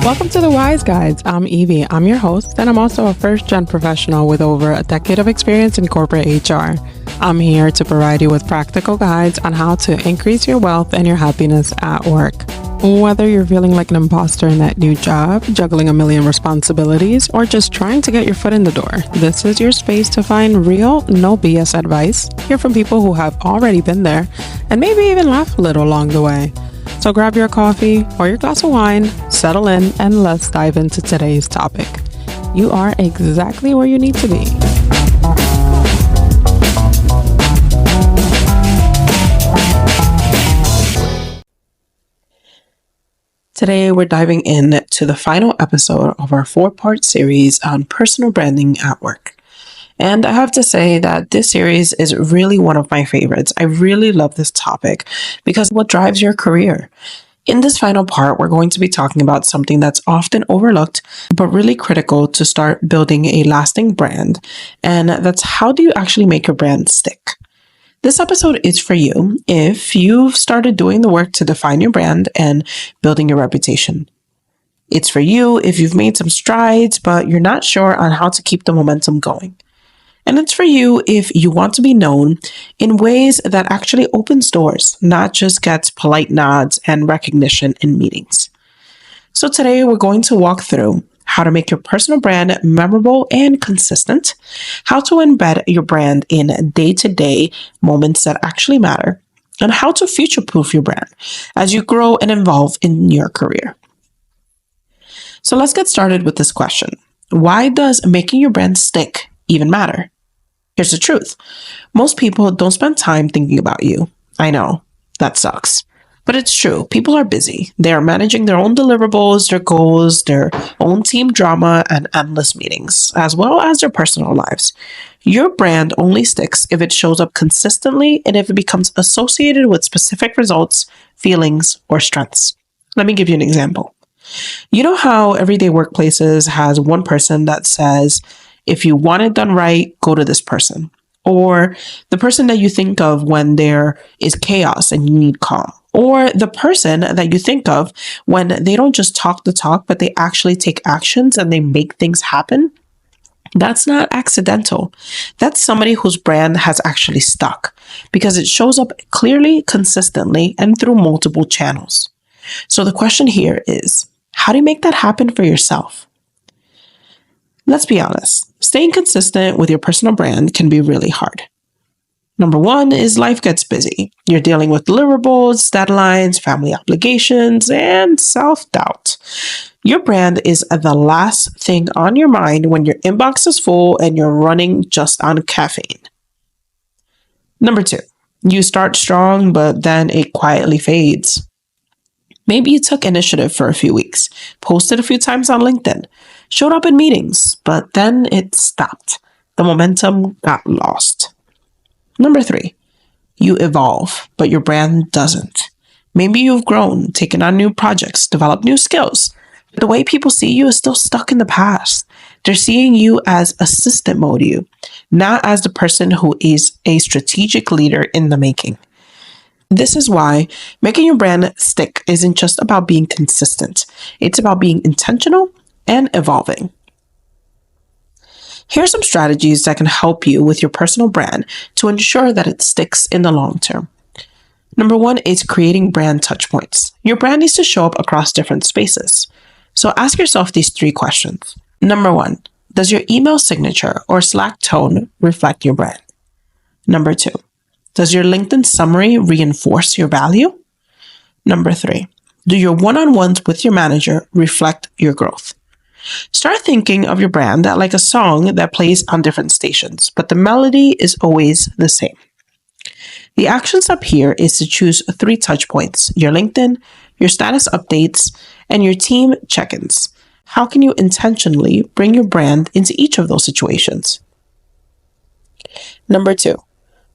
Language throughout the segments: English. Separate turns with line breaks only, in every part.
Welcome to the Wise Guides. I'm Evie. I'm your host, and I'm also a first-gen professional with over a decade of experience in corporate HR. I'm here to provide you with practical guides on how to increase your wealth and your happiness at work. Whether you're feeling like an imposter in that new job, juggling a million responsibilities, or just trying to get your foot in the door, this is your space to find real, no BS advice, hear from people who have already been there, and maybe even laugh a little along the way. So grab your coffee or your glass of wine, settle in, and let's dive into today's topic. You are exactly where you need to be. Today, we're diving in to the final episode of our 4-part series on personal branding at work. And I have to say that this series is really one of my favorites. I really love this topic because what drives your career. In this final part, we're going to be talking about something that's often overlooked, but really critical to start building a lasting brand. And that's how do you actually make your brand stick? This episode is for you if you've started doing the work to define your brand and building your reputation. It's for you if you've made some strides, but you're not sure on how to keep the momentum going. And it's for you if you want to be known in ways that actually opens doors, not just gets polite nods and recognition in meetings. So today we're going to walk through how to make your personal brand memorable and consistent, how to embed your brand in day-to-day moments that actually matter, and how to future-proof your brand as you grow and evolve in your career. So let's get started with this question. Why does making your brand stick even matter? Here's the truth. Most people don't spend time thinking about you. I know, that sucks. But it's true. People are busy. They are managing their own deliverables, their goals, their own team drama, and endless meetings, as well as their personal lives. Your brand only sticks if it shows up consistently and if it becomes associated with specific results, feelings, or strengths. Let me give you an example. You know how everyday workplaces has one person that says, if you want it done right, go to this person. Or the person that you think of when there is chaos and you need calm. Or the person that you think of when they don't just talk the talk, but they actually take actions and they make things happen. That's not accidental. That's somebody whose brand has actually stuck because it shows up clearly, consistently, and through multiple channels. So the question here is, how do you make that happen for yourself? Let's be honest. Staying consistent with your personal brand can be really hard. Number one is life gets busy. You're dealing with deliverables, deadlines, family obligations, and self-doubt. Your brand is the last thing on your mind when your inbox is full and you're running just on caffeine. Number two, you start strong, but then it quietly fades. Maybe you took initiative for a few weeks, posted a few times on LinkedIn, showed up in meetings, but then it stopped. The momentum got lost. Number three, you evolve, but your brand doesn't. Maybe you've grown, taken on new projects, developed new skills. But the way people see you is still stuck in the past. They're seeing you as assistant mode you, not as the person who is a strategic leader in the making. This is why making your brand stick isn't just about being consistent. It's about being intentional and evolving. Here are some strategies that can help you with your personal brand to ensure that it sticks in the long term. Number one is creating brand touchpoints. Your brand needs to show up across different spaces. So ask yourself these 3 questions. Number one, does your email signature or Slack tone reflect your brand? Number 2, does your LinkedIn summary reinforce your value? Number 3, do your one-on-ones with your manager reflect your growth? Start thinking of your brand like a song that plays on different stations, but the melody is always the same. The actions up here is to choose 3 touch points: your LinkedIn, your status updates, and your team check-ins. How can you intentionally bring your brand into each of those situations? Number 2,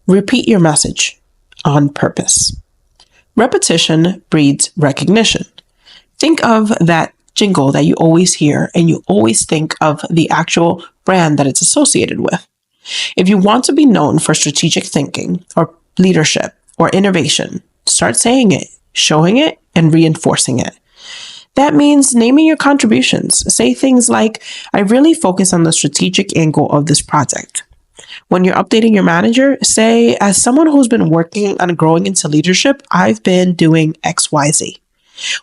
repeat your message on purpose. Repetition breeds recognition. Think of that jingle that you always hear and you always think of the actual brand that it's associated with. If you want to be known for strategic thinking or leadership or innovation, start saying it, showing it, and reinforcing it. That means naming your contributions. Say things like, I really focus on the strategic angle of this project. When you're updating your manager, say, as someone who's been working on growing into leadership, I've been doing XYZ.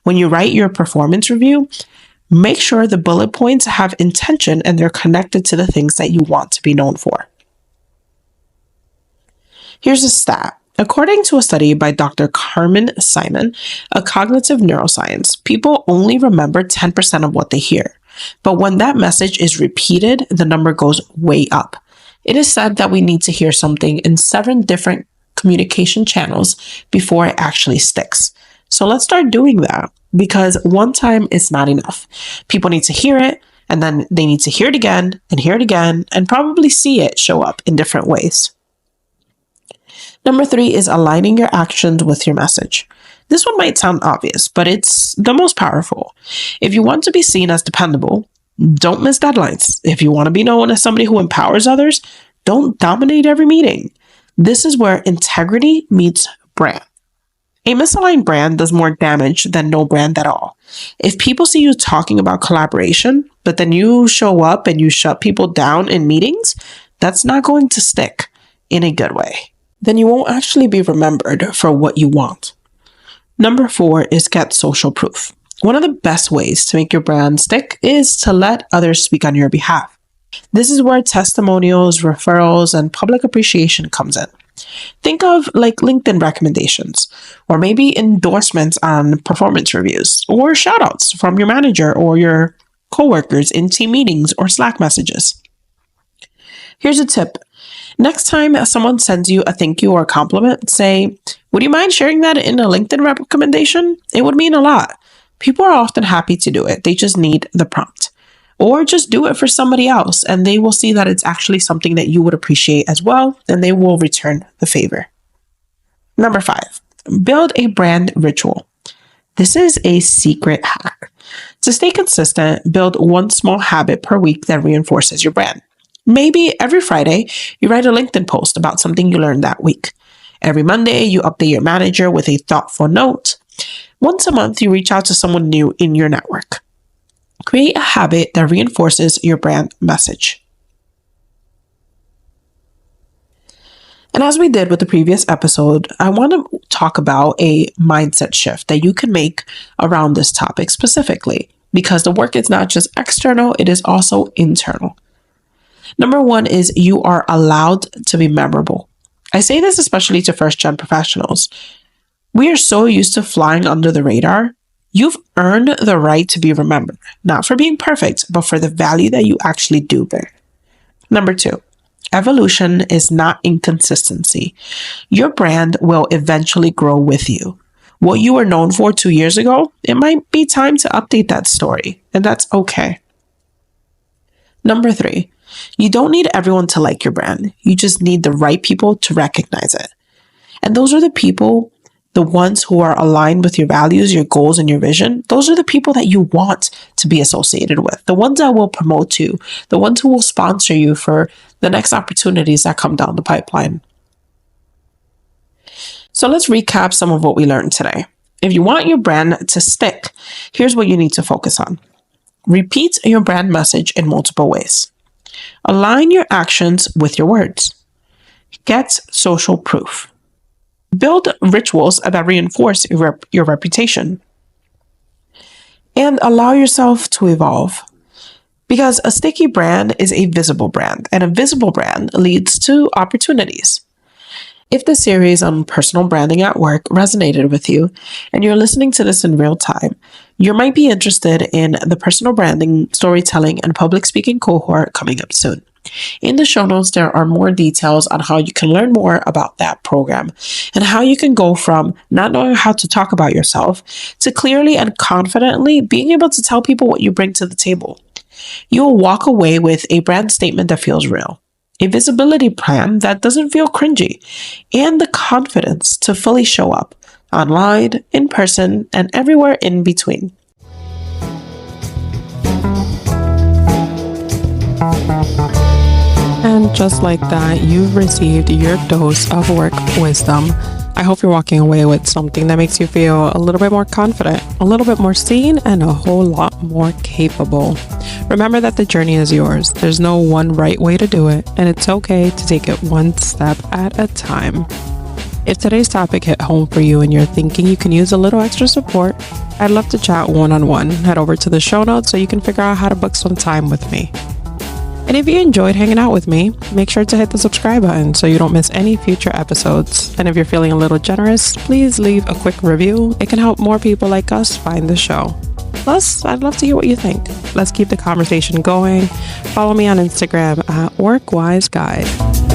When you write your performance review, make sure the bullet points have intention and they're connected to the things that you want to be known for. Here's a stat. According to a study by Dr. Carmen Simon, a cognitive neuroscience, people only remember 10% of what they hear. But when that message is repeated, the number goes way up. It is said that we need to hear something in 7 different communication channels before it actually sticks. So let's start doing that, because one time is not enough. People need to hear it, and then they need to hear it again, and probably see it show up in different ways. Number 3 is aligning your actions with your message. This one might sound obvious, but it's the most powerful. If you want to be seen as dependable, don't miss deadlines. If you want to be known as somebody who empowers others, don't dominate every meeting. This is where integrity meets brand. A misaligned brand does more damage than no brand at all. If people see you talking about collaboration, but then you show up and you shut people down in meetings, that's not going to stick in a good way. Then you won't actually be remembered for what you want. Number 4 is get social proof. One of the best ways to make your brand stick is to let others speak on your behalf. This is where testimonials, referrals, and public appreciation comes in. Think of like LinkedIn recommendations, or maybe endorsements on performance reviews, or shoutouts from your manager or your coworkers in team meetings or Slack messages. Here's a tip. Next time someone sends you a thank you or a compliment, say, would you mind sharing that in a LinkedIn recommendation? It would mean a lot. People are often happy to do it. They just need the prompt. Or just do it for somebody else, and they will see that it's actually something that you would appreciate as well, and they will return the favor. Number 5, build a brand ritual. This is a secret hack. To stay consistent, build one small habit per week that reinforces your brand. Maybe every Friday, you write a LinkedIn post about something you learned that week. Every Monday, you update your manager with a thoughtful note. Once a month, you reach out to someone new in your network. Create a habit that reinforces your brand message. And as we did with the previous episode, I want to talk about a mindset shift that you can make around this topic specifically, because the work is not just external, it is also internal. Number 1 is you are allowed to be memorable. I say this especially to first-gen professionals. We are so used to flying under the radar. You've earned the right to be remembered, not for being perfect, but for the value that you actually do bring. Number 2, evolution is not inconsistency. Your brand will eventually grow with you. What you were known for 2 years ago, it might be time to update that story, and that's okay. Number 3, you don't need everyone to like your brand. You just need the right people to recognize it. And those are the people, the ones who are aligned with your values, your goals, and your vision. Those are the people that you want to be associated with. The ones that will promote you, the ones who will sponsor you for the next opportunities that come down the pipeline. So let's recap some of what we learned today. If you want your brand to stick, here's what you need to focus on. Repeat your brand message in multiple ways. Align your actions with your words. Get social proof. Build rituals that reinforce your reputation. And allow yourself to evolve. Because a sticky brand is a visible brand, and a visible brand leads to opportunities. If the series on personal branding at work resonated with you, and you're listening to this in real time, you might be interested in the personal branding, storytelling, and public speaking cohort coming up soon. In the show notes, there are more details on how you can learn more about that program and how you can go from not knowing how to talk about yourself to clearly and confidently being able to tell people what you bring to the table. You will walk away with a brand statement that feels real, a visibility plan that doesn't feel cringy, and the confidence to fully show up online, in person, and everywhere in between. And just like that, you've received your dose of work wisdom. I hope you're walking away with something that makes you feel a little bit more confident, a little bit more seen, and a whole lot more capable. Remember that the journey is yours. There's no one right way to do it, and it's okay to take it one step at a time. If today's topic hit home for you and you're thinking you can use a little extra support, I'd love to chat one-on-one. Head over to the show notes so you can figure out how to book some time with me. And if you enjoyed hanging out with me, make sure to hit the subscribe button so you don't miss any future episodes. And if you're feeling a little generous, please leave a quick review. It can help more people like us find the show. Plus, I'd love to hear what you think. Let's keep the conversation going. Follow me on Instagram at WorkWiseGuide.